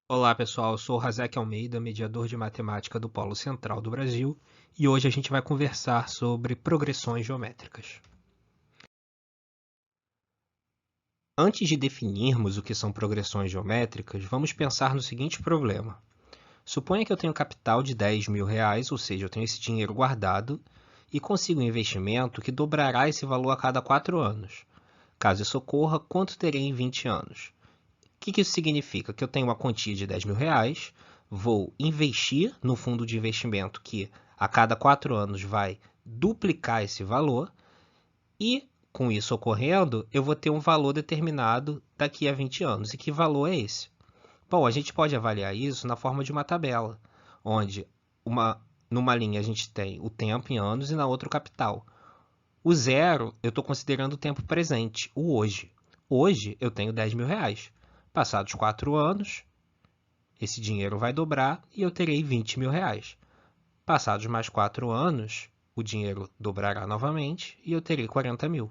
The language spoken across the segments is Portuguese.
Olá pessoal, eu sou o Razek Almeida, mediador de matemática do Polo Central do Brasil, e hoje a gente vai conversar sobre progressões geométricas. Antes de definirmos o que são progressões geométricas, vamos pensar no seguinte problema. Suponha que eu tenho capital de R$ 10.000, ou seja, eu tenho esse dinheiro guardado, e consigo um investimento que dobrará esse valor a cada 4 anos. Caso isso ocorra, quanto terei em 20 anos? O que isso significa? Que eu tenho uma quantia de R$ 10.000, vou investir no fundo de investimento que a cada 4 anos vai duplicar esse valor e, com isso ocorrendo, eu vou ter um valor determinado daqui a 20 anos. E que valor é esse? Bom, a gente pode avaliar isso na forma de uma tabela, onde numa linha a gente tem o tempo em anos e na outra o capital. O zero, eu estou considerando o tempo presente, o hoje. Hoje eu tenho R$ 10.000. Passados 4 anos, esse dinheiro vai dobrar e eu terei R$ 20.000. Passados mais 4 anos, o dinheiro dobrará novamente e eu terei 40.000.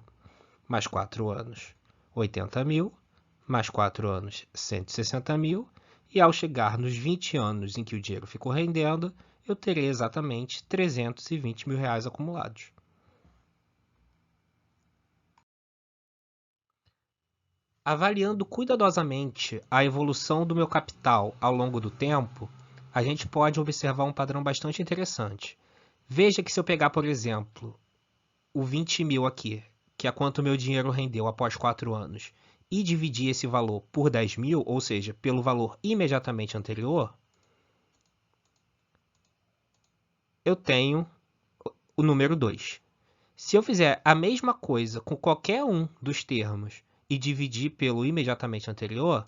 Mais 4 anos, 80.000. Mais 4 anos, 160.000. E ao chegar nos 20 anos em que o dinheiro ficou rendendo, eu terei exatamente R$ 320.000 acumulados. Avaliando cuidadosamente a evolução do meu capital ao longo do tempo, a gente pode observar um padrão bastante interessante. Veja que se eu pegar, por exemplo, o 20.000 aqui, que é quanto meu dinheiro rendeu após 4 anos, e dividir esse valor por 10.000, ou seja, pelo valor imediatamente anterior, eu tenho o número 2. Se eu fizer a mesma coisa com qualquer um dos termos e dividir pelo imediatamente anterior,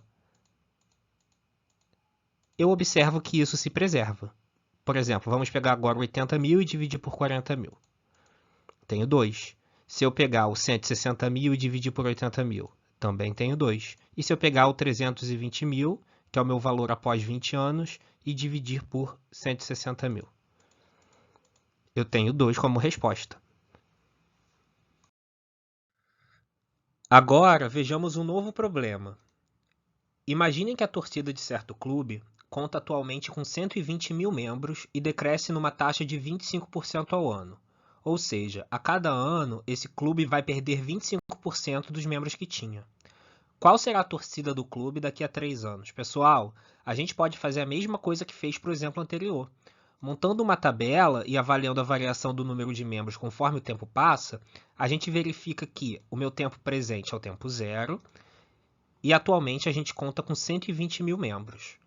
eu observo que isso se preserva. Por exemplo, vamos pegar agora 80.000 e dividir por 40.000. Tenho 2. Se eu pegar o 160.000 e dividir por 80.000, também tenho 2. E se eu pegar o 320.000, que é o meu valor após 20 anos, e dividir por 160.000? Eu tenho 2 como resposta. Agora, vejamos um novo problema. Imaginem que a torcida de certo clube conta atualmente com 120.000 membros e decresce numa taxa de 25% ao ano. Ou seja, a cada ano, esse clube vai perder 25% dos membros que tinha. Qual será a torcida do clube daqui a 3 anos? Pessoal, a gente pode fazer a mesma coisa que fez para o exemplo anterior. Montando uma tabela e avaliando a variação do número de membros conforme o tempo passa, a gente verifica que o meu tempo presente é o tempo zero e atualmente a gente conta com 120.000 membros.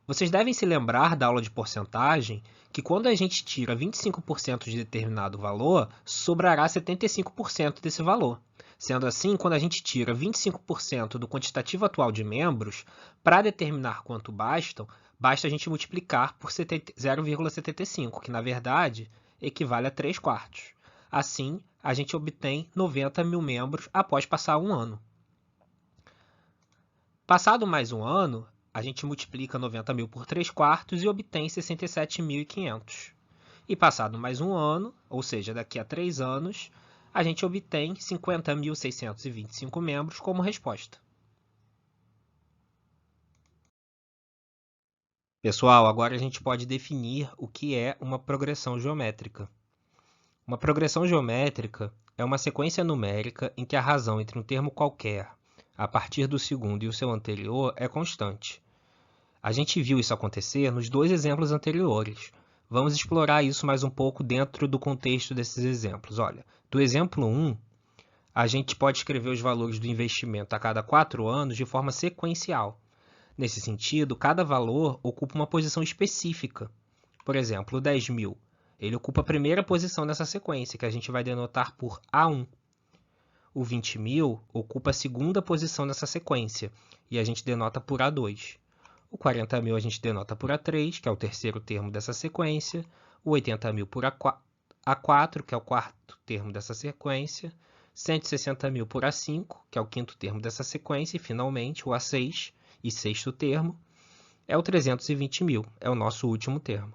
Vocês devem se lembrar da aula de porcentagem que quando a gente tira 25% de determinado valor, sobrará 75% desse valor. Sendo assim, quando a gente tira 25% do quantitativo atual de membros, para determinar quanto basta a gente multiplicar por 0,75, que na verdade equivale a 3 quartos. Assim, a gente obtém 90.000 membros após passar um ano. Passado mais um ano, a gente multiplica 90.000 por 3 quartos e obtém 67.500. E passado mais um ano, ou seja, daqui a 3 anos, a gente obtém 50.625 membros como resposta. Pessoal, agora a gente pode definir o que é uma progressão geométrica. Uma progressão geométrica é uma sequência numérica em que a razão entre um termo qualquer, a partir do segundo e o seu anterior, é constante. A gente viu isso acontecer nos dois exemplos anteriores. Vamos explorar isso mais um pouco dentro do contexto desses exemplos. Olha, do exemplo 1, a gente pode escrever os valores do investimento a cada 4 anos de forma sequencial. Nesse sentido, cada valor ocupa uma posição específica. Por exemplo, o 10.000, ele ocupa a primeira posição nessa sequência, que a gente vai denotar por A1. O 20.000 ocupa a segunda posição nessa sequência, e a gente denota por A2. O 40.000 a gente denota por A3, que é o terceiro termo dessa sequência. O 80.000 por A4, que é o quarto termo dessa sequência. 160.000 por A5, que é o quinto termo dessa sequência. E, finalmente, o A6, e sexto termo, é o 320.000, é o nosso último termo.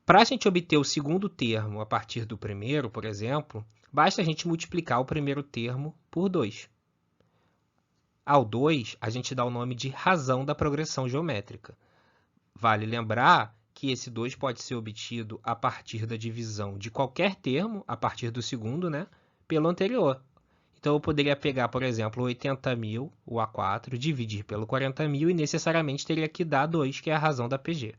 Para a gente obter o segundo termo a partir do primeiro, por exemplo, basta a gente multiplicar o primeiro termo por 2. Ao 2, a gente dá o nome de razão da progressão geométrica. Vale lembrar que esse 2 pode ser obtido a partir da divisão de qualquer termo, a partir do segundo, né, pelo anterior. Então, eu poderia pegar, por exemplo, 80.000, o A4, dividir pelo 40.000 e necessariamente teria que dar 2, que é a razão da PG.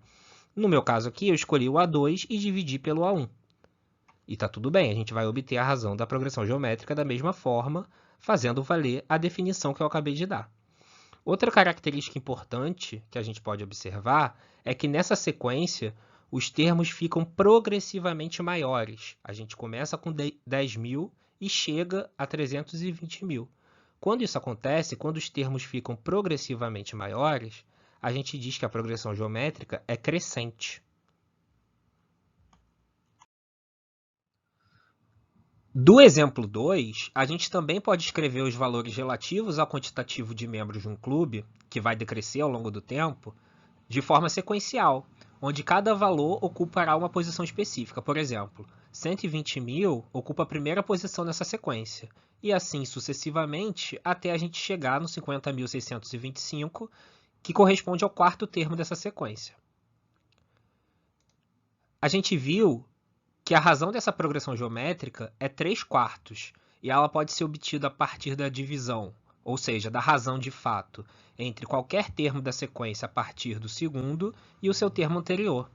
No meu caso aqui, eu escolhi o A2 e dividi pelo A1. E está tudo bem, a gente vai obter a razão da progressão geométrica da mesma forma, fazendo valer a definição que eu acabei de dar. Outra característica importante que a gente pode observar é que nessa sequência os termos ficam progressivamente maiores. A gente começa com 10.000 e chega a 320.000. Quando isso acontece, quando os termos ficam progressivamente maiores, a gente diz que a progressão geométrica é crescente. Do exemplo 2, a gente também pode escrever os valores relativos ao quantitativo de membros de um clube, que vai decrescer ao longo do tempo, de forma sequencial, onde cada valor ocupará uma posição específica. Por exemplo, 120.000 ocupa a primeira posição nessa sequência, e assim sucessivamente até a gente chegar no 50.625, que corresponde ao quarto termo dessa sequência. A gente viu que a razão dessa progressão geométrica é 3/4, e ela pode ser obtida a partir da divisão, ou seja, da razão de fato, entre qualquer termo da sequência a partir do segundo e o seu termo anterior.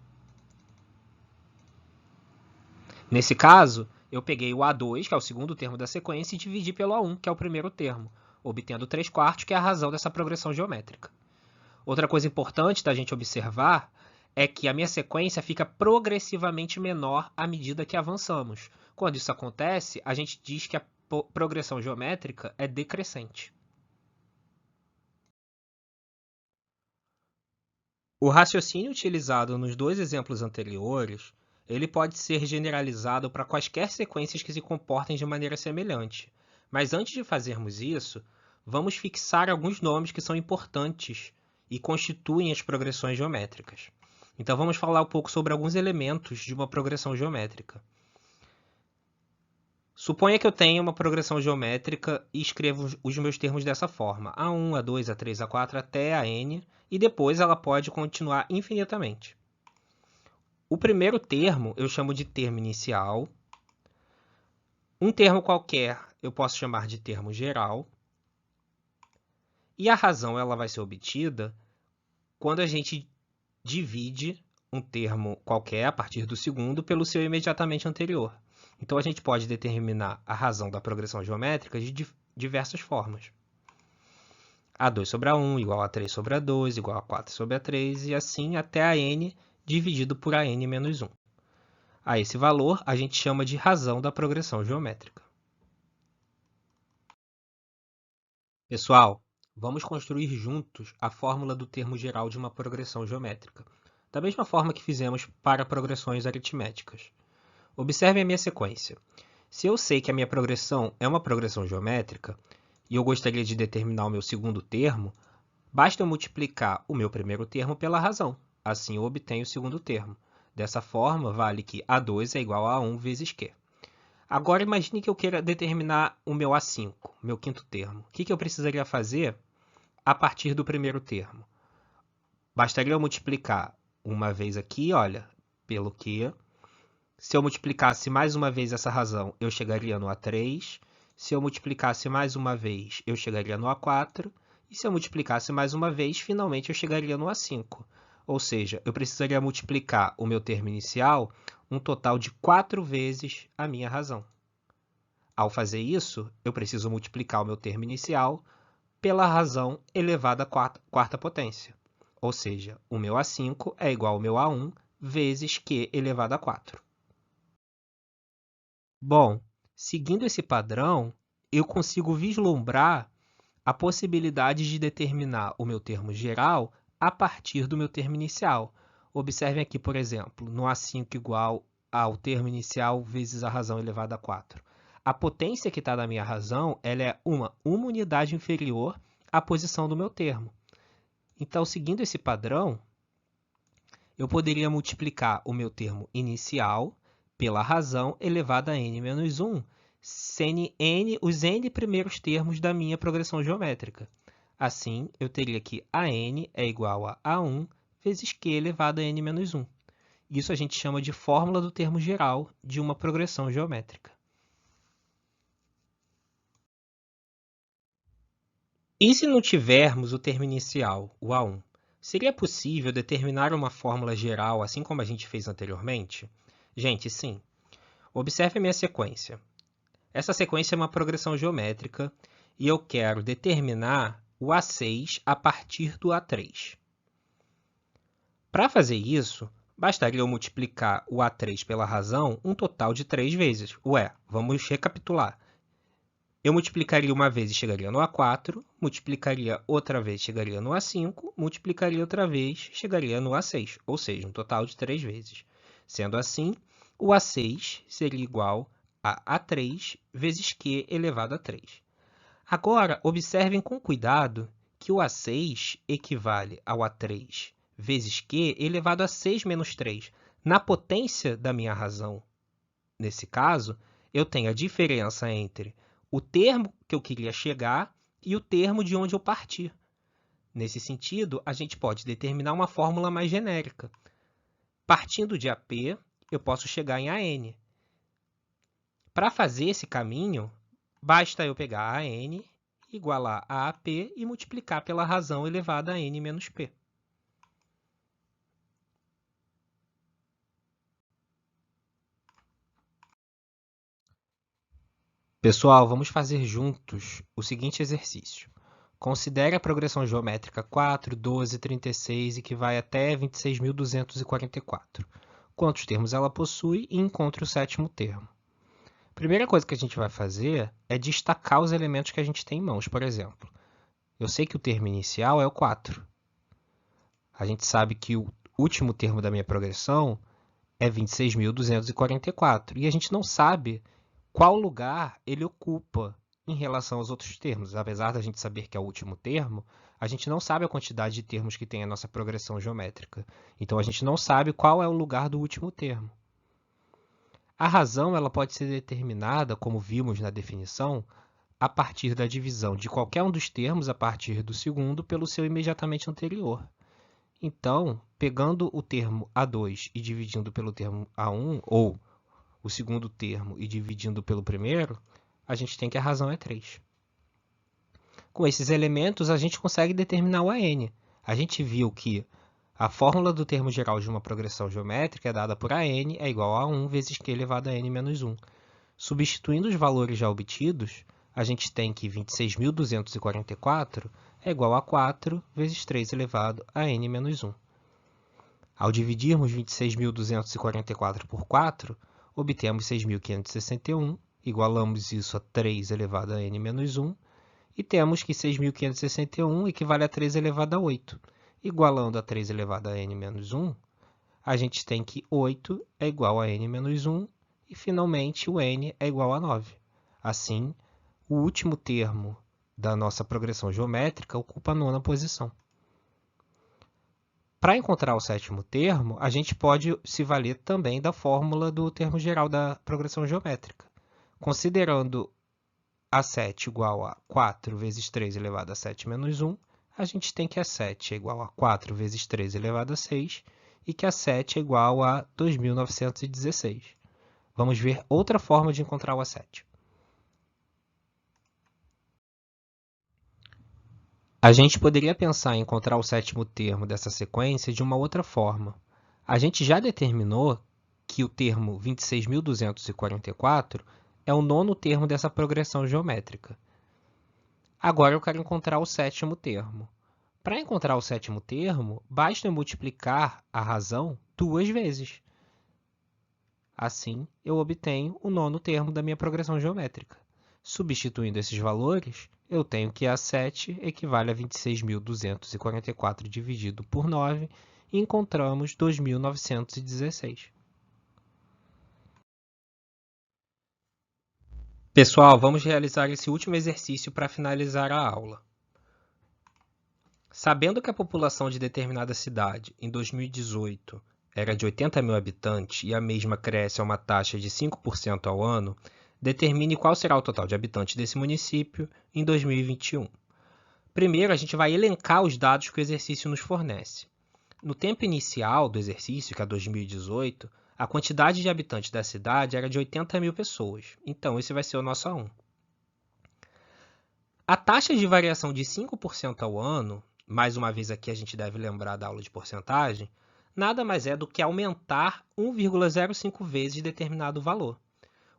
Nesse caso, eu peguei o A2, que é o segundo termo da sequência, e dividi pelo A1, que é o primeiro termo, obtendo 3/4, que é a razão dessa progressão geométrica. Outra coisa importante da gente observar é que a minha sequência fica progressivamente menor à medida que avançamos. Quando isso acontece, a gente diz que a progressão geométrica é decrescente. O raciocínio utilizado nos dois exemplos anteriores, ele pode ser generalizado para quaisquer sequências que se comportem de maneira semelhante. Mas antes de fazermos isso, vamos fixar alguns nomes que são importantes e constituem as progressões geométricas. Então, vamos falar um pouco sobre alguns elementos de uma progressão geométrica. Suponha que eu tenha uma progressão geométrica e escrevo os meus termos dessa forma, A1, A2, A3, A4, até a N, e depois ela pode continuar infinitamente. O primeiro termo eu chamo de termo inicial. Um termo qualquer eu posso chamar de termo geral. E a razão ela vai ser obtida quando a gente divide um termo qualquer a partir do segundo pelo seu imediatamente anterior. Então, a gente pode determinar a razão da progressão geométrica de diversas formas. A2 sobre A1 igual a 3 sobre A2 igual a 4 sobre A3 e assim até a N dividido por a N menos 1. A esse valor, a gente chama de razão da progressão geométrica. Pessoal, vamos construir juntos a fórmula do termo geral de uma progressão geométrica, da mesma forma que fizemos para progressões aritméticas. Observe a minha sequência. Se eu sei que a minha progressão é uma progressão geométrica e eu gostaria de determinar o meu segundo termo, basta eu multiplicar o meu primeiro termo pela razão. Assim eu obtenho o segundo termo. Dessa forma, vale que A2 é igual a 1 vezes Q. Agora imagine que eu queira determinar o meu A5, meu quinto termo. O que eu precisaria fazer a partir do primeiro termo? Bastaria eu multiplicar uma vez aqui, olha, pelo Q. Se eu multiplicasse mais uma vez essa razão, eu chegaria no A3. Se eu multiplicasse mais uma vez, eu chegaria no A4. E se eu multiplicasse mais uma vez, finalmente eu chegaria no A5. Ou seja, eu precisaria multiplicar o meu termo inicial um total de 4 vezes a minha razão. Ao fazer isso, eu preciso multiplicar o meu termo inicial pela razão elevada à quarta potência. Ou seja, o meu A5 é igual ao meu A1 vezes Q elevado a 4. Bom, seguindo esse padrão, eu consigo vislumbrar a possibilidade de determinar o meu termo geral a partir do meu termo inicial. Observem aqui, por exemplo, no A5 igual ao termo inicial vezes a razão elevada a 4. A potência que está na minha razão ela é uma unidade inferior à posição do meu termo. Então, seguindo esse padrão, eu poderia multiplicar o meu termo inicial pela razão elevada a n menos 1, sendo n os n primeiros termos da minha progressão geométrica. Assim, eu teria que AN é igual a A1 vezes Q elevado a N menos 1. Isso a gente chama de fórmula do termo geral de uma progressão geométrica. E se não tivermos o termo inicial, o A1? Seria possível determinar uma fórmula geral assim como a gente fez anteriormente? Gente, sim. Observe a minha sequência. Essa sequência é uma progressão geométrica e eu quero determinar o A6 a partir do A3. Para fazer isso, bastaria eu multiplicar o A3 pela razão um total de 3 vezes. Ué, vamos recapitular. Eu multiplicaria uma vez e chegaria no A4, multiplicaria outra vez e chegaria no A5, multiplicaria outra vez e chegaria no A6, ou seja, um total de 3 vezes. Sendo assim, o A6 seria igual a A3 vezes Q elevado a 3. Agora, observem com cuidado que o A6 equivale ao A3 vezes Q elevado a 6 menos 3. Na potência da minha razão, nesse caso, eu tenho a diferença entre o termo que eu queria chegar e o termo de onde eu partir. Nesse sentido, a gente pode determinar uma fórmula mais genérica. Partindo de AP, eu posso chegar em AN. Para fazer esse caminho, basta eu pegar AN, igualar a AP e multiplicar pela razão elevada a N menos P. Pessoal, vamos fazer juntos o seguinte exercício. Considere a progressão geométrica 4, 12, 36 e que vai até 26.244. Quantos termos ela possui e encontre o sétimo termo. A primeira coisa que a gente vai fazer é destacar os elementos que a gente tem em mãos. Por exemplo, eu sei que o termo inicial é o 4. A gente sabe que o último termo da minha progressão é 26.244. E a gente não sabe qual lugar ele ocupa em relação aos outros termos. Apesar da gente saber que é o último termo, a gente não sabe a quantidade de termos que tem a nossa progressão geométrica. Então, a gente não sabe qual é o lugar do último termo. A razão ela pode ser determinada, como vimos na definição, a partir da divisão de qualquer um dos termos a partir do segundo pelo seu imediatamente anterior. Então, pegando o termo A2 e dividindo pelo termo A1, ou o segundo termo e dividindo pelo primeiro, a gente tem que a razão é 3. Com esses elementos, a gente consegue determinar o AN. A gente viu que a fórmula do termo geral de uma progressão geométrica é dada por AN é igual a 1 vezes Q elevado a N menos 1. Substituindo os valores já obtidos, a gente tem que 26.244 é igual a 4 vezes 3 elevado a N menos 1. Ao dividirmos 26.244 por 4, obtemos 6.561, igualamos isso a 3 elevado a n menos 1, e temos que 6.561 equivale a 3 elevado a 8. Igualando a 3 elevado a n menos 1, a gente tem que 8 é igual a n menos 1, e finalmente o n é igual a 9. Assim, o último termo da nossa progressão geométrica ocupa a 9ª posição. Para encontrar o sétimo termo, a gente pode se valer também da fórmula do termo geral da progressão geométrica. Considerando A7 igual a 4 vezes 3 elevado a 7 menos 1, a gente tem que A7 é igual a 4 vezes 3 elevado a 6 e que A7 é igual a 2.916. Vamos ver outra forma de encontrar o A7. A gente poderia pensar em encontrar o sétimo termo dessa sequência de uma outra forma. A gente já determinou que o termo 26.244 é o 9º termo dessa progressão geométrica. Agora eu quero encontrar o sétimo termo. Para encontrar o sétimo termo, basta eu multiplicar a razão 2 vezes. Assim, eu obtenho o 9º termo da minha progressão geométrica. Substituindo esses valores, eu tenho que A7 equivale a 26.244 dividido por 9 e encontramos 2.916. Pessoal, vamos realizar esse último exercício para finalizar a aula. Sabendo que a população de determinada cidade, em 2018, era de 80 mil habitantes e a mesma cresce a uma taxa de 5% ao ano, determine qual será o total de habitantes desse município em 2021. Primeiro, a gente vai elencar os dados que o exercício nos fornece. No tempo inicial do exercício, que é 2018, a quantidade de habitantes da cidade era de 80 mil pessoas. Então, esse vai ser o nosso A1. A taxa de variação de 5% ao ano, mais uma vez aqui a gente deve lembrar da aula de porcentagem, nada mais é do que aumentar 1,05 vezes determinado valor.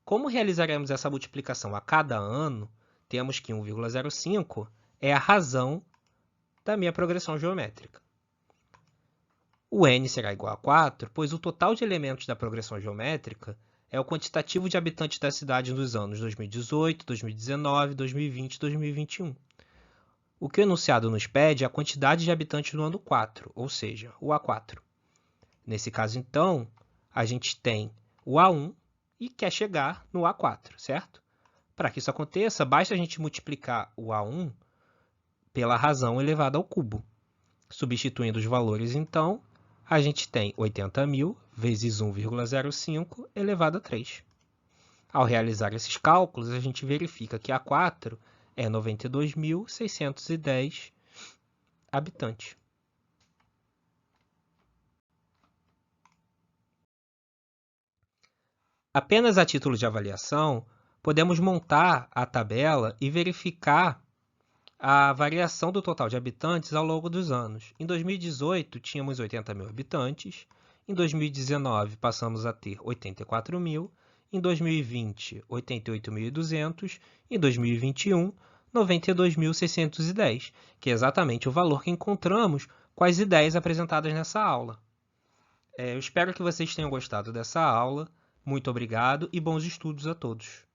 Como realizaremos essa multiplicação a cada ano, temos que 1,05 é a razão da minha progressão geométrica. O n será igual a 4, pois o total de elementos da progressão geométrica é o quantitativo de habitantes da cidade nos anos 2018, 2019, 2020 e 2021. O que o enunciado nos pede é a quantidade de habitantes no ano 4, ou seja, o A4. Nesse caso, então, a gente tem o A1 e quer chegar no A4, certo? Para que isso aconteça, basta a gente multiplicar o A1 pela razão elevada ao cubo. Substituindo os valores, então, a gente tem 80.000 vezes 1,05 elevado a 3. Ao realizar esses cálculos, a gente verifica que A4 é 92.610 habitantes. Apenas a título de avaliação, podemos montar a tabela e verificar a variação do total de habitantes ao longo dos anos. Em 2018, tínhamos 80 mil habitantes, em 2019 passamos a ter 84 mil, em 2020, 88.200, em 2021, 92.610, que é exatamente o valor que encontramos com as ideias apresentadas nessa aula. Eu espero que vocês tenham gostado dessa aula. Muito obrigado e bons estudos a todos.